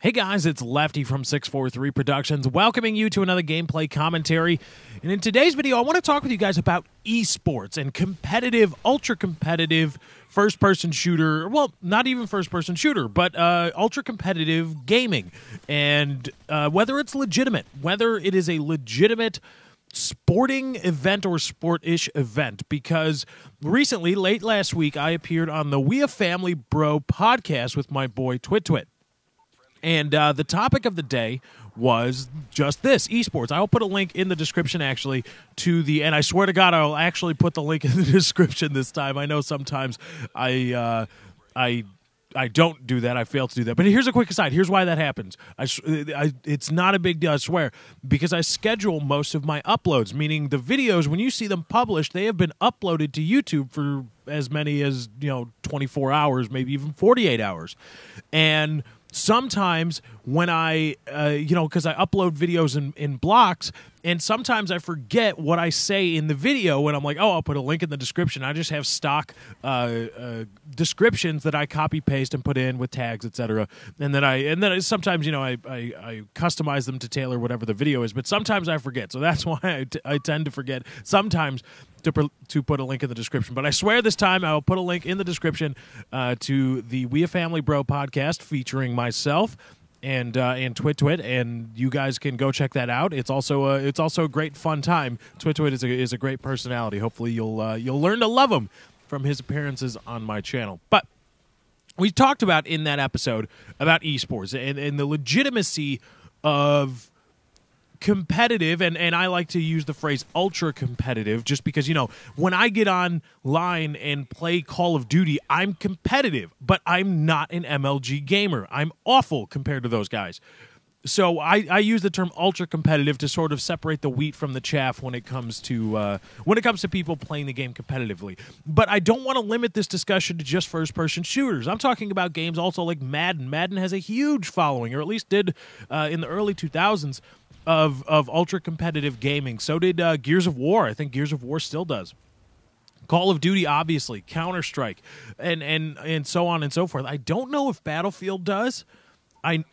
Hey guys, it's Lefty from 643 Productions, welcoming you to another gameplay commentary. And in today's video, I want to talk with you guys about esports and competitive, ultra-competitive first-person shooter, well, not even first-person shooter, but ultra-competitive gaming. And whether it's legitimate, whether it is a legitimate sporting event or sport-ish event, because recently, late last week, I appeared on the We a Family Bro podcast with my boy Twit. And the topic of the day was just this, esports. I'll put a link in the description, actually, to the, and I swear to God, I'll actually put the link in the description this time. I know sometimes I don't do that. I fail to do that. But here's a quick aside. Here's why that happens. It's not a big deal, I swear, because I schedule most of my uploads, meaning the videos, when you see them published, they have been uploaded to YouTube for as many as, 24 hours, maybe even 48 hours. And sometimes when I, because I upload videos in blocks, and sometimes I forget what I say in the video, and I'm like, oh, I'll put a link in the description. I just have stock descriptions that I copy paste and put in with tags, etc. And then sometimes I customize them to tailor whatever the video is. But sometimes I forget, so that's why I tend to forget sometimes to put a link in the description. But I swear this time I will put a link in the description to the We a Family Bro podcast featuring myself and Twit, and you guys can go check that out. It's also a great fun time. Twit is a great personality. Hopefully you'll learn to love him from his appearances on my channel. But we talked about in that episode about esports and the legitimacy of competitive, and I like to use the phrase ultra competitive just because, when I get online and play Call of Duty, I'm competitive, but I'm not an MLG gamer. I'm awful compared to those guys. So I use the term ultra competitive to sort of separate the wheat from the chaff when it comes to people playing the game competitively. But I don't want to limit this discussion to just first-person shooters. I'm talking about games also like Madden. Madden has a huge following, or at least did in the early 2000s. Of ultra-competitive gaming. So did Gears of War. I think Gears of War still does. Call of Duty, obviously. Counter-Strike. And so on and so forth. I don't know if Battlefield does. I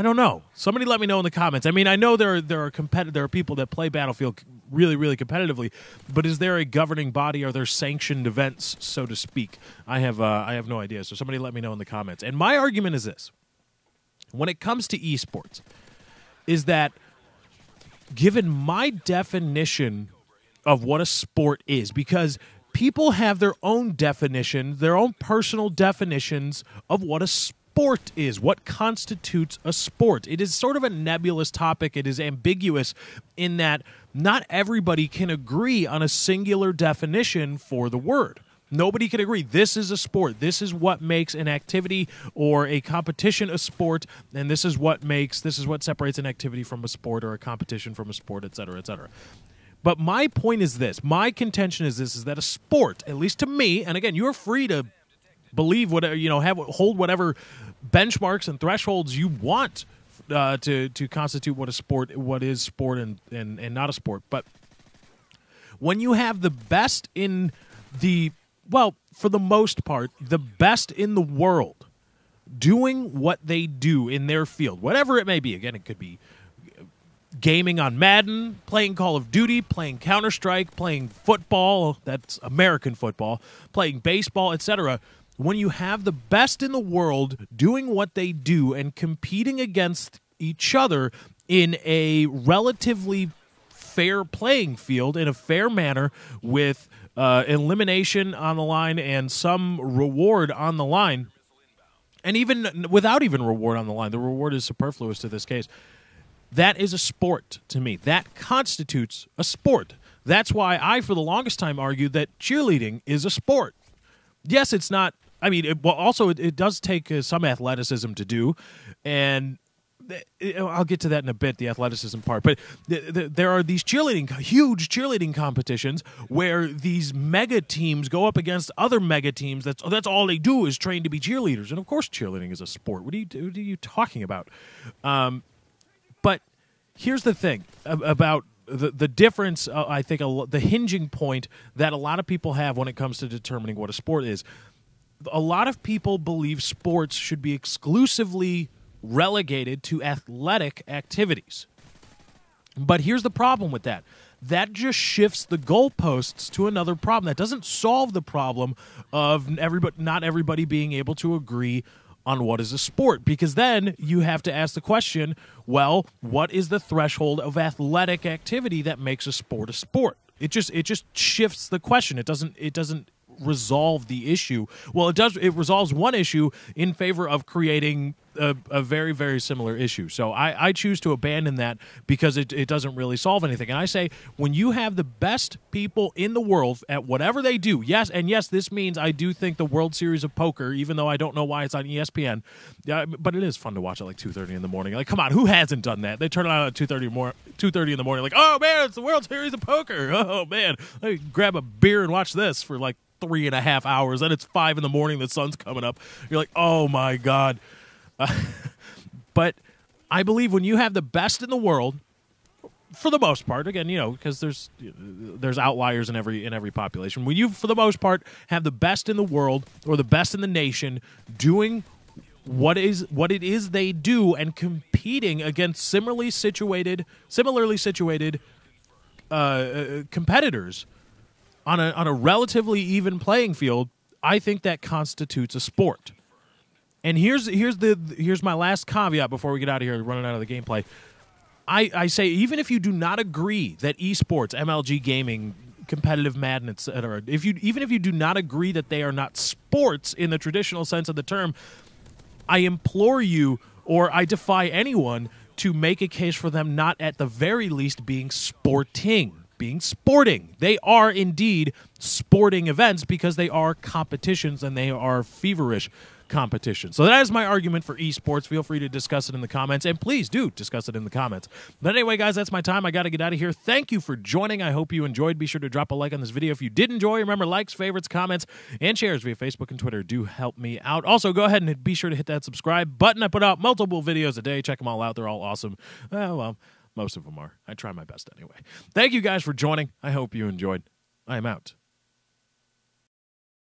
don't know. Somebody let me know in the comments. I mean, I know there are people that play Battlefield really, really competitively, but is there a governing body? Are there sanctioned events, so to speak? I have no idea. So somebody let me know in the comments. And my argument is this. When it comes to esports, is that given my definition of what a sport is, because people have their own definition, their own personal definitions of what a sport is, what constitutes a sport. It is sort of a nebulous topic. It is ambiguous in that not everybody can agree on a singular definition for the word. Nobody can agree. This is a sport. This is what makes an activity or a competition a sport, and this is what separates an activity from a sport or a competition from a sport, et cetera, et cetera. But my point is this. My contention is this: is that a sport, at least to me, and again, you're free to believe whatever, hold whatever benchmarks and thresholds you want to constitute what is sport and not a sport. But when you have the best in the for the most part, the best in the world doing what they do in their field, whatever it may be. Again, it could be gaming on Madden, playing Call of Duty, playing Counter-Strike, playing football, that's American football, playing baseball, etc. When you have the best in the world doing what they do and competing against each other in a relatively fair playing field, in a fair manner, with elimination on the line and some reward on the line, and even without even reward on the line, the reward is superfluous to this case. That is a sport to me. That constitutes a sport. That's why I, for the longest time, argued that cheerleading is a sport. Yes, it's not. I mean, it does take some athleticism to do, and I'll get to that in a bit, the athleticism part. But there are these huge cheerleading competitions where these mega teams go up against other mega teams. That's all they do is train to be cheerleaders. And of course, cheerleading is a sport. What are you talking about? But here's the thing about the difference. I think the hinging point that a lot of people have when it comes to determining what a sport is. A lot of people believe sports should be exclusively relegated to athletic activities. But here's the problem with that. That just shifts the goalposts to another problem. That doesn't solve the problem of not everybody being able to agree on what is a sport, because then you have to ask the question, well, what is the threshold of athletic activity that makes a sport a sport? It just shifts the question. It doesn't resolve the issue. Well, it resolves one issue in favor of creating a very, very similar issue. So I choose to abandon that because it doesn't really solve anything. And I say, when you have the best people in the world at whatever they do, yes, this means I do think the World Series of Poker, even though I don't know why it's on ESPN, but it is fun to watch at like 2:30 in the morning. Like, come on, who hasn't done that? They turn it on at 2:30 in the morning, like, oh man, it's the World Series of Poker. Oh man, let me grab a beer and watch this for like 3.5 hours. Then it's 5 in the morning, the sun's coming up. You're like, oh my God. But I believe when you have the best in the world, for the most part, again, because there's outliers in every population. When you, for the most part, have the best in the world or the best in the nation doing what it is they do and competing against similarly situated competitors on a relatively even playing field, I think that constitutes a sport. And here's my last caveat before we get out of here, running out of the gameplay. I say, even if you do not agree that esports, MLG gaming, competitive Madden, etc., even if you do not agree that they are not sports in the traditional sense of the term, I implore you, or I defy anyone, to make a case for them not at the very least being sporting. They are indeed sporting events because they are competitions and they are feverish competition. So that is my argument for esports. Feel free to discuss it in the comments, and please do discuss it in the comments. But anyway, guys, that's my time. I got to get out of here. Thank you for joining. I hope you enjoyed. Be sure to drop a like on this video if you did enjoy. Remember, likes, favorites, comments, and shares via Facebook and Twitter do help me out. Also, go ahead and be sure to hit that subscribe button. I put out multiple videos a day. Check them all out. They're all awesome. Well, most of them are. I try my best anyway. Thank you guys for joining. I hope you enjoyed. I am out.